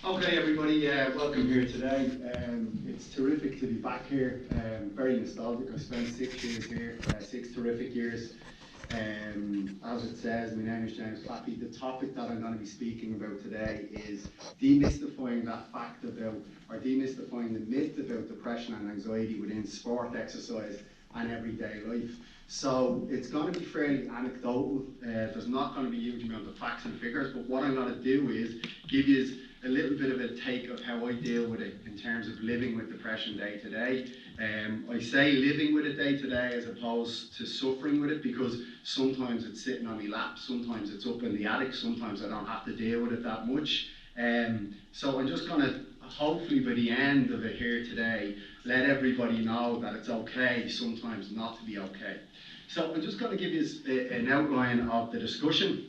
Okay, everybody, welcome here today. It's terrific to be back here. Very nostalgic. I spent 6 years here, 6 terrific years. As it says, my name is James Claffey. The topic that I'm going to be speaking about today is demystifying that fact about, or demystifying the myth about depression and anxiety within sport, exercise, and everyday life. So it's going to be fairly anecdotal. There's not going to be a huge amount of facts and figures, but what I'm going to do is give you a little bit of a take of how I deal with it in terms of living with depression day to day. I say living with it day to day as opposed to suffering with it, because sometimes it's sitting on my lap, sometimes it's up in the attic, sometimes I don't have to deal with it that much. So I'm just going to, hopefully by the end of it here today, let everybody know that it's okay sometimes not to be okay. So I'm just going to give you an outline of the discussion.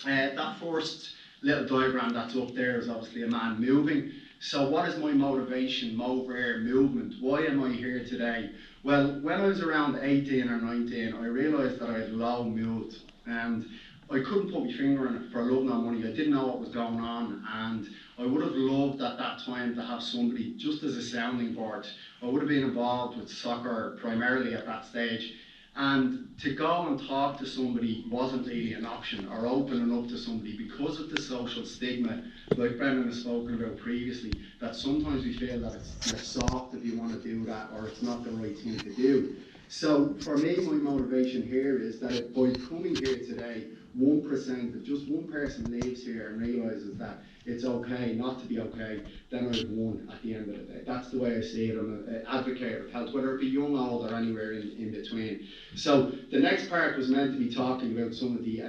That first little diagram that's up there is obviously a man moving. So what is my motivation, movement? Why am I here today? Well, when I was around 18 or 19, I realised that I had low mood, and I couldn't put my finger on it for love nor money. I didn't know what was going on, and I would have loved at that time to have somebody just as a sounding board. I would have been involved with soccer primarily at that stage, and to go and talk to somebody wasn't really an option, or opening up to somebody, because of the social stigma, like Brendan has spoken about previously, that sometimes we feel that you're soft if you want to do that, or it's not the right thing to do. So for me, my motivation here is that if by coming here today, 1%, if just one person leaves here and realises that it's okay not to be okay, then I've won at the end of the day. That's the way I see it. I'm an advocate of health, whether it be young, old, or anywhere in between. So the next part was meant to be talking about some of the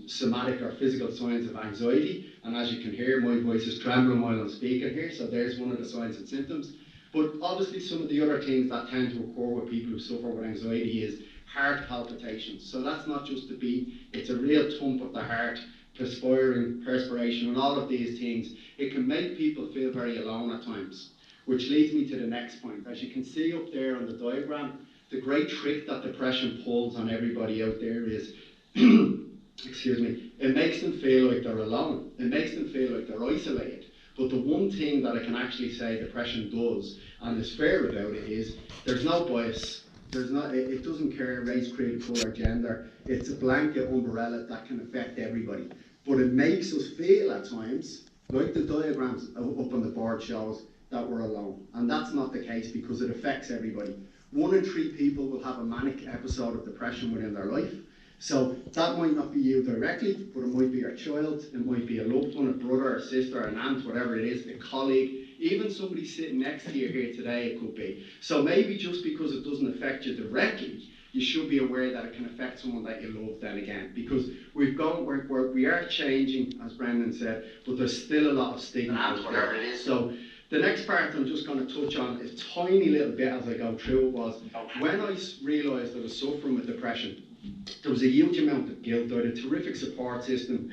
somatic or physical signs of anxiety. And as you can hear, my voice is trembling while I'm speaking here, so there's one of the signs and symptoms. But obviously some of the other things that tend to occur with people who suffer with anxiety is heart palpitations. So that's not just a beat, it's a real thump of the heart, perspiration, and all of these things. It can make people feel very alone at times, which leads me to the next point. As you can see up there on the diagram, the great trick that depression pulls on everybody out there is, excuse me, it makes them feel like they're alone. It makes them feel like they're isolated. But the one thing that I can actually say depression does, and is fair about it, is there's no bias. It doesn't care race, creed, colour, gender. It's a blanket umbrella that can affect everybody. But it makes us feel at times, like the diagrams up on the board shows, that we're alone. And that's not the case, because it affects everybody. 1 in 3 people will have a manic episode of depression within their life. So that might not be you directly, but it might be your child, it might be a loved one, a brother, a sister, an aunt, whatever it is, a colleague, even somebody sitting next to you here today it could be. So maybe just because it doesn't affect you directly, you should be aware that it can affect someone that you love then again. Because we are changing, as Brendan said, but there's still a lot of stigma, whatever it is. So the next part I'm just going to touch on a tiny little bit as I go through it was, when I realised I was suffering with depression, there was a huge amount of guilt. I had a terrific support system.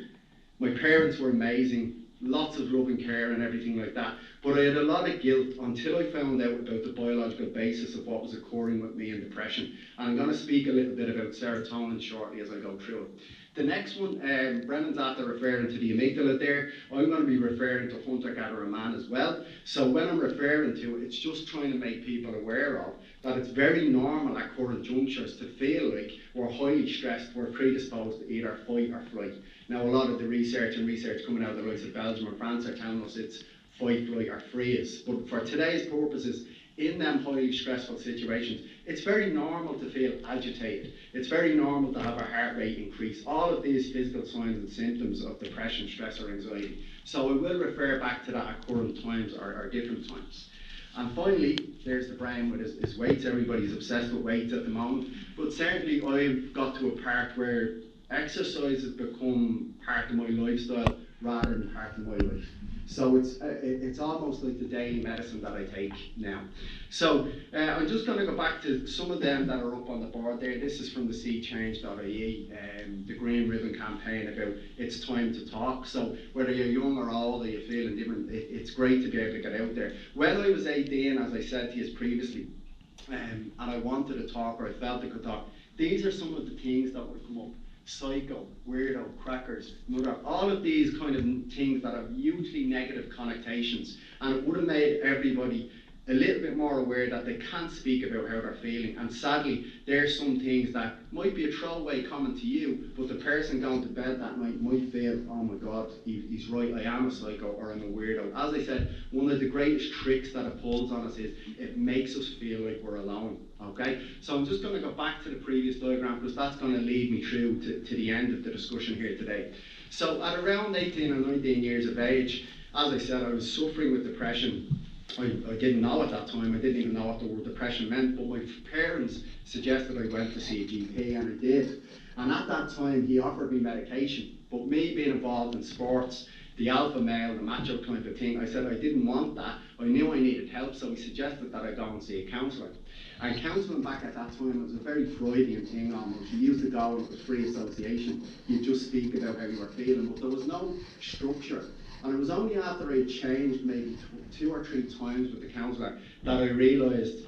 My parents were amazing, lots of loving care and everything like that. But I had a lot of guilt until I found out about the biological basis of what was occurring with me in depression. And I'm going to speak a little bit about serotonin shortly as I go through it. The next one, Brennan's after referring to the amygdala there. I'm going to be referring to hunter-gatherer man as well. So when I'm referring to it, it's just trying to make people aware of that it's very normal at current junctures to feel like we're highly stressed, we're predisposed to either fight or flight. Now a lot of the research coming out of the likes of Belgium or France are telling us it's fight, flight or freeze. But for today's purposes, in them highly stressful situations, it's very normal to feel agitated. It's very normal to have our heart rate increase. All of these physical signs and symptoms of depression, stress or anxiety. So I will refer back to that at current times or different times. And finally, there's the brain with his weights. Everybody's obsessed with weights at the moment. But certainly I've got to a part where exercise has become part of my lifestyle rather than part of my life. So it's almost like the daily medicine that I take now. So I'm just going to go back to some of them that are up on the board there. This is from the seechange.ie, the Green Ribbon campaign about it's time to talk. So whether you're young or old or you're feeling different, it's great to be able to get out there. When I was 18, as I said to you previously, and I wanted to talk, or I felt I could talk, these are some of the things that would come up. Psycho, weirdo, cracker, stalkers, murder, all of these kind of things that have hugely negative connotations, and it would have made everybody a little bit more aware that they can't speak about how they're feeling. And sadly, there's some things that might be a throwaway comment to you, but the person going to bed that night might feel, oh my God, he's right, I am a psycho or I'm a weirdo. As I said, one of the greatest tricks that it pulls on us is it makes us feel like we're alone. Okay, so I'm just going to go back to the previous diagram because that's going to lead me through to the end of the discussion here today. So at around 18 or 19 years of age, as I said, I was suffering with depression. I didn't know at that time, I didn't even know what the word depression meant, but my parents suggested I went to see a GP, and I did. And at that time, he offered me medication, but me being involved in sports, the alpha male, the macho type of thing, I said I didn't want that. I knew I needed help, so he suggested that I go and see a counsellor. And counselling back at that time was a very Freudian thing almost. You used to go and it was free association. You just speak about how you were feeling, but there was no structure. And it was only after I changed maybe 2 or 3 times with the counsellor that I realised,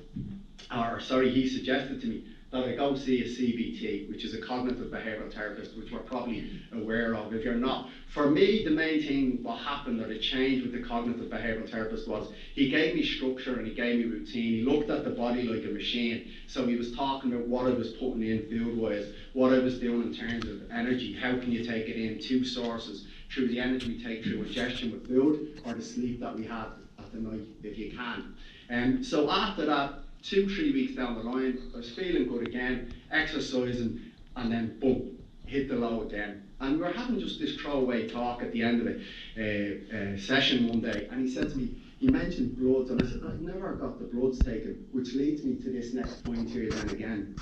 he suggested to me that I go see a CBT, which is a cognitive behavioural therapist, which we're probably aware of if you're not. For me, the main thing, what happened or the change with the cognitive behavioural therapist was he gave me structure and he gave me routine. He looked at the body like a machine. So he was talking about what I was putting in food-wise, what I was doing in terms of energy, how can you take it in, 2 sources, through the energy we take through ingestion with food or the sleep that we have at the night if you can. So after that, 2-3 weeks down the line, I was feeling good again, exercising, and then boom, hit the low again. And we were having just this throwaway talk at the end of the session one day, and he said to me, he mentioned bloods, and I said, I've never got the bloods taken, which leads me to this next point here then again.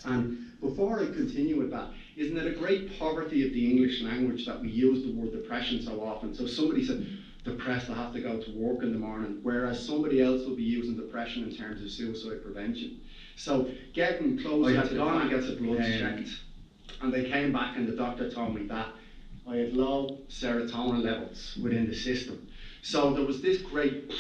And before I continue with that, isn't it a great poverty of the English language that we use the word depression so often? So somebody said, depressed, I have to go to work in the morning, whereas somebody else will be using depression in terms of suicide prevention. So getting closer, I had gone and get the bloods checked, and they came back and the doctor told me that I had low serotonin levels within the system. So there was this great,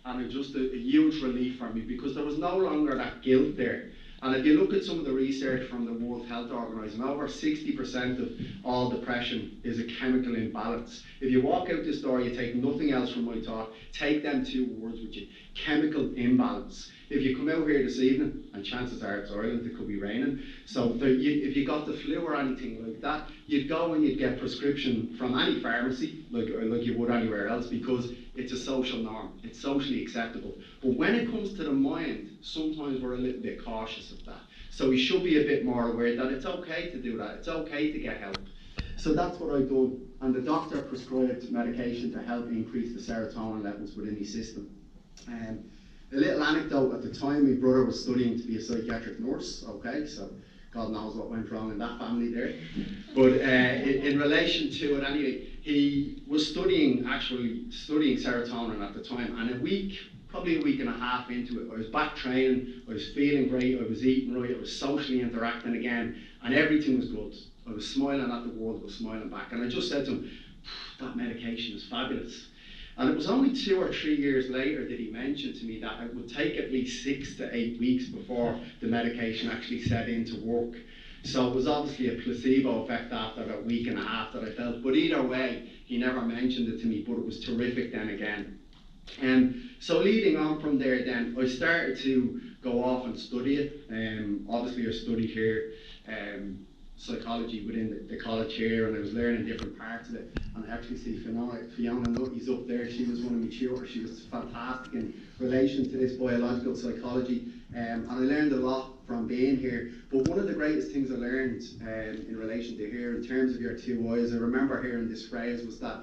and it was just a huge relief for me because there was no longer that guilt there. And if you look at some of the research from the World Health Organization, over 60% of all depression is a chemical imbalance. If you walk out this door, you take nothing else from my talk, take them 2 words with you, chemical imbalance. If you come out here this evening, and chances are it's Ireland, it could be raining, so if you got the flu or anything like that, you'd go and you'd get prescription from any pharmacy, like you would anywhere else, because it's a social norm, it's socially acceptable. But when it comes to the mind, sometimes we're a little bit cautious of that. So we should be a bit more aware that it's okay to do that, it's okay to get help. So that's what I've done, and the doctor prescribed medication to help increase the serotonin levels within the system. A little anecdote, at the time my brother was studying to be a psychiatric nurse, okay, so God knows what went wrong in that family there. But in relation to it anyway, he was studying serotonin at the time, and probably a week and a half into it, I was back training, I was feeling great, I was eating right, I was socially interacting again, and everything was good. I was smiling at the world, I was smiling back, and I just said to him, that medication is fabulous. And it was only 2 or 3 years later that he mentioned to me that it would take at least 6 to 8 weeks before the medication actually set into work. So it was obviously a placebo effect after that week and a half that I felt. But either way, he never mentioned it to me, but it was terrific then again. So leading on from there then, I started to go off and study it. Obviously I studied here psychology within the college here, and I was learning different parts of it. And I actually see Fiona Nutty's up there. She was one of my tutors. She was fantastic in relation to this biological psychology, and I learned a lot from being here. But one of the greatest things I learned in relation to here, in terms of your 2 eyes, I remember hearing this phrase, was that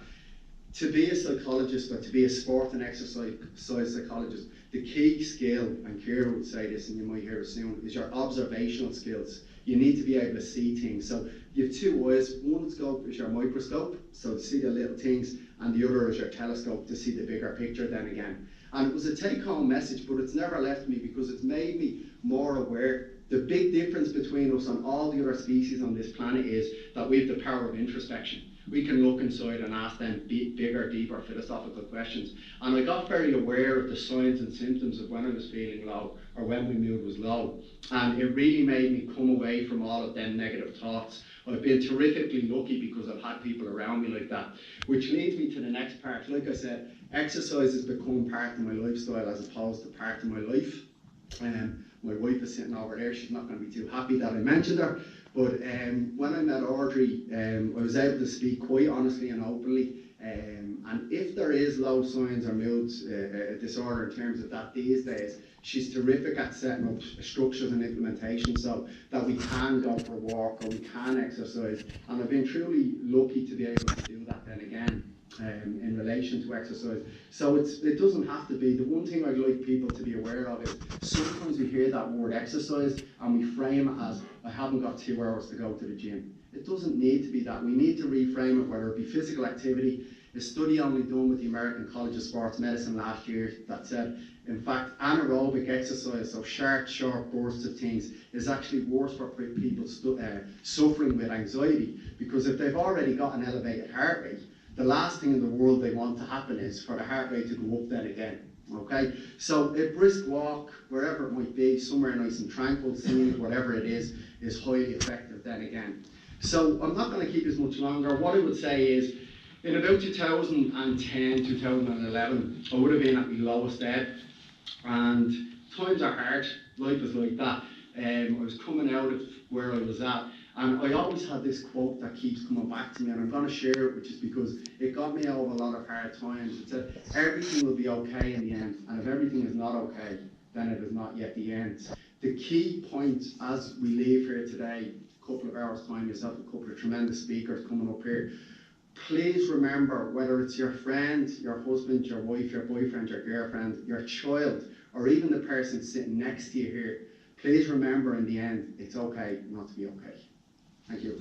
to be a psychologist or to be a sport and exercise psychologist, the key skill, and Kira would say this and you might hear it soon, is your observational skills. You need to be able to see things. So you have 2 eyes. One scope is your microscope, so to see the little things, and the other is your telescope to see the bigger picture then again. And it was a take-home message, but it's never left me because it's made me more aware The big difference between us and all the other species on this planet is that we have the power of introspection. We can look inside and ask them bigger, deeper philosophical questions. And I got very aware of the signs and symptoms of when I was feeling low or when my mood was low. And it really made me come away from all of them negative thoughts. I've been terrifically lucky because I've had people around me like that. Which leads me to the next part. Like I said, exercise has become part of my lifestyle as opposed to part of my life. My wife is sitting over there. She's not going to be too happy that I mentioned her. But when I met Audrey, I was able to speak quite honestly and openly. And if there is low signs or moods disorder in terms of that these days, she's terrific at setting up structures and implementation so that we can go for a walk or we can exercise. And I've been truly lucky to be able to do that then again in relation to exercise. So it doesn't have to be. The one thing I'd like people to be aware of is sometimes we hear that word exercise and we frame it as, I haven't got 2 hours to go to the gym. It doesn't need to be that. We need to reframe it, whether it be physical activity. A study only done with the American College of Sports Medicine last year that said, in fact, anaerobic exercise, so short bursts of things, is actually worse for people suffering with anxiety, because if they've already got an elevated heart rate, the last thing in the world they want to happen is for the heart rate to go up then again. Okay, so a brisk walk, wherever it might be, somewhere nice and tranquil, scenic, whatever it is highly effective then again. So I'm not going to keep this much longer. What I would say is, in about 2010, 2011, I would have been at my lowest ebb, and times are hard, life is like that. I was coming out of where I was at, and I always had this quote that keeps coming back to me, and I'm going to share it, which is because it got me over a lot of hard times. It said, everything will be okay in the end, and if everything is not okay, then it is not yet the end. The key point as we leave here today, a couple of hours time, yourself a couple of tremendous speakers coming up here, please remember, whether it's your friend, your husband, your wife, your boyfriend, your girlfriend, your child, or even the person sitting next to you here, please remember in the end, it's okay not to be okay. Thank you.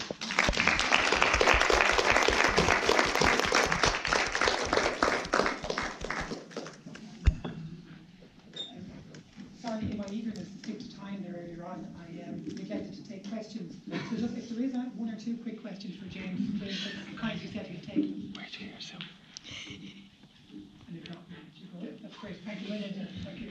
Sorry, in my eagerness to stick to time there earlier on, I neglected to take questions. So just if there is one or two quick questions for James, James kindly said he'd take them. Where'd you hear yourself? And if not, that's great. Thank you. Thank you.